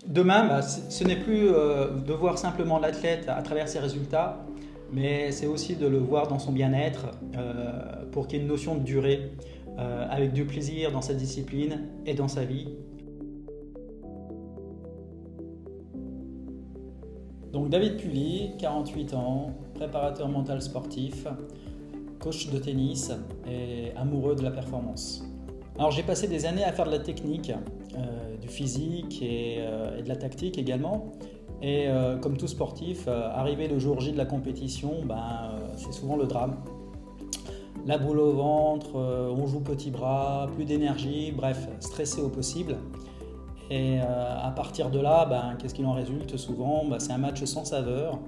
Demain, ce n'est plus de voir simplement l'athlète à travers ses résultats, mais c'est aussi de le voir dans son bien-être pour qu'il y ait une notion de durée, avec du plaisir dans sa discipline et dans sa vie. Donc David Pully, 48 ans, préparateur mental sportif, coach de tennis et amoureux de la performance. Alors j'ai passé des années à faire de la technique, du physique et de la tactique également. Et comme tout sportif, arrivé le jour J de la compétition, c'est souvent le drame. La boule au ventre, on joue petit bras, plus d'énergie, bref, stressé au possible. Et à partir de là, qu'est-ce qu'il en résulte souvent? C'est un match sans saveur,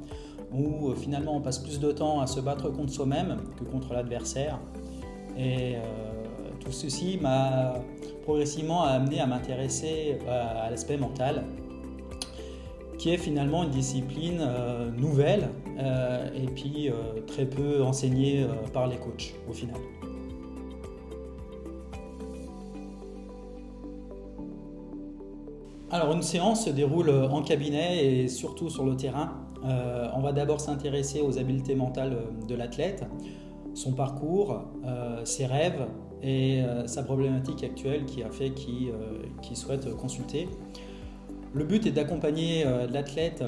où finalement on passe plus de temps à se battre contre soi-même que contre l'adversaire. Et tout ceci m'a progressivement amené à m'intéresser à l'aspect mental, qui est finalement une discipline nouvelle et puis très peu enseignée par les coachs au final. Alors une séance se déroule en cabinet et surtout sur le terrain. On va d'abord s'intéresser aux habiletés mentales de l'athlète, son parcours, ses rêves et sa problématique actuelle qui a fait qu'il souhaite consulter. Le but est d'accompagner l'athlète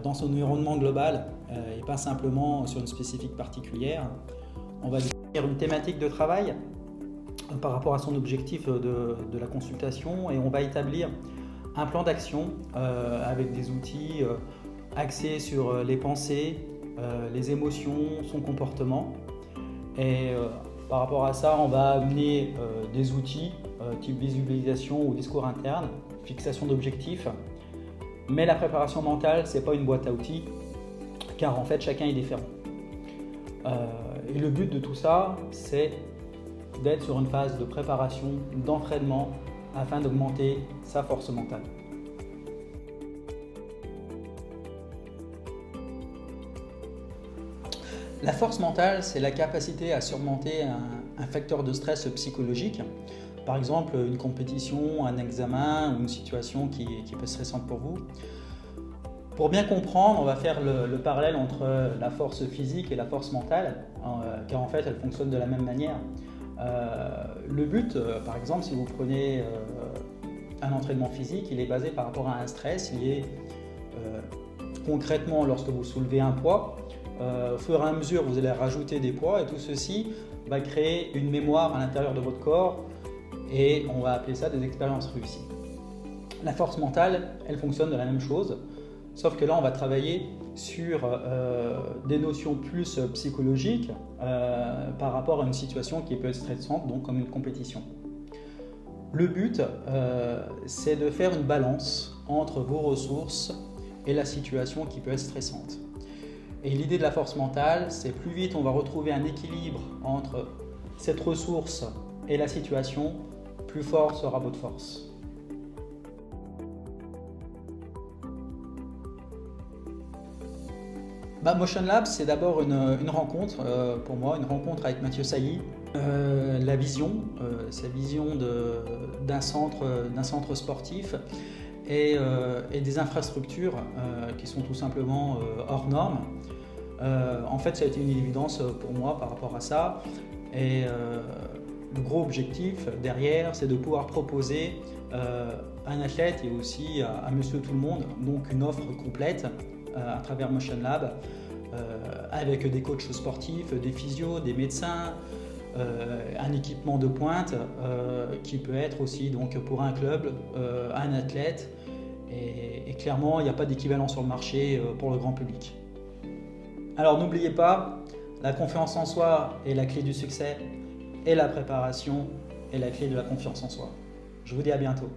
dans son environnement global et pas simplement sur une spécifique particulière. On va définir une thématique de travail par rapport à son objectif de la consultation et on va établir un plan d'action avec des outils axés sur les pensées, les émotions, son comportement. Et par rapport à ça, on va amener des outils type visualisation ou discours interne, fixation d'objectifs. Mais la préparation mentale, ce n'est pas une boîte à outils, car en fait, chacun est différent. Et le but de tout ça, c'est d'être sur une phase de préparation, d'entraînement, afin d'augmenter sa force mentale. La force mentale, c'est la capacité à surmonter un facteur de stress psychologique. Par exemple, une compétition, un examen ou une situation qui peut être stressante pour vous. Pour bien comprendre, on va faire le parallèle entre la force physique et la force mentale, car en fait, elles fonctionnent de la même manière. Le but, par exemple, si vous prenez un entraînement physique, il est basé par rapport à un stress lié concrètement lorsque vous soulevez un poids. Au fur et à mesure, vous allez rajouter des poids et tout ceci va créer une mémoire à l'intérieur de votre corps et on va appeler ça des expériences réussies. La force mentale, elle fonctionne de la même chose, sauf que là, on va travailler sur des notions plus psychologiques par rapport à une situation qui peut être stressante, donc comme une compétition. Le but, c'est de faire une balance entre vos ressources et la situation qui peut être stressante. Et l'idée de la force mentale, c'est plus vite on va retrouver un équilibre entre cette ressource et la situation, plus fort sera votre force. Motion Lab, c'est d'abord une rencontre pour moi, une rencontre avec Mathieu Sailly. La vision, sa vision d'un centre sportif et des infrastructures qui sont tout simplement hors normes. En fait, ça a été une évidence pour moi par rapport à ça. Et le gros objectif derrière, c'est de pouvoir proposer à un athlète et aussi à monsieur tout le monde, donc une offre complète à travers Motion Lab, avec des coachs sportifs, des physios, des médecins, un équipement de pointe qui peut être aussi donc pour un club, un athlète. Et clairement, il n'y a pas d'équivalent sur le marché pour le grand public. Alors n'oubliez pas, la confiance en soi est la clé du succès et la préparation est la clé de la confiance en soi. Je vous dis à bientôt.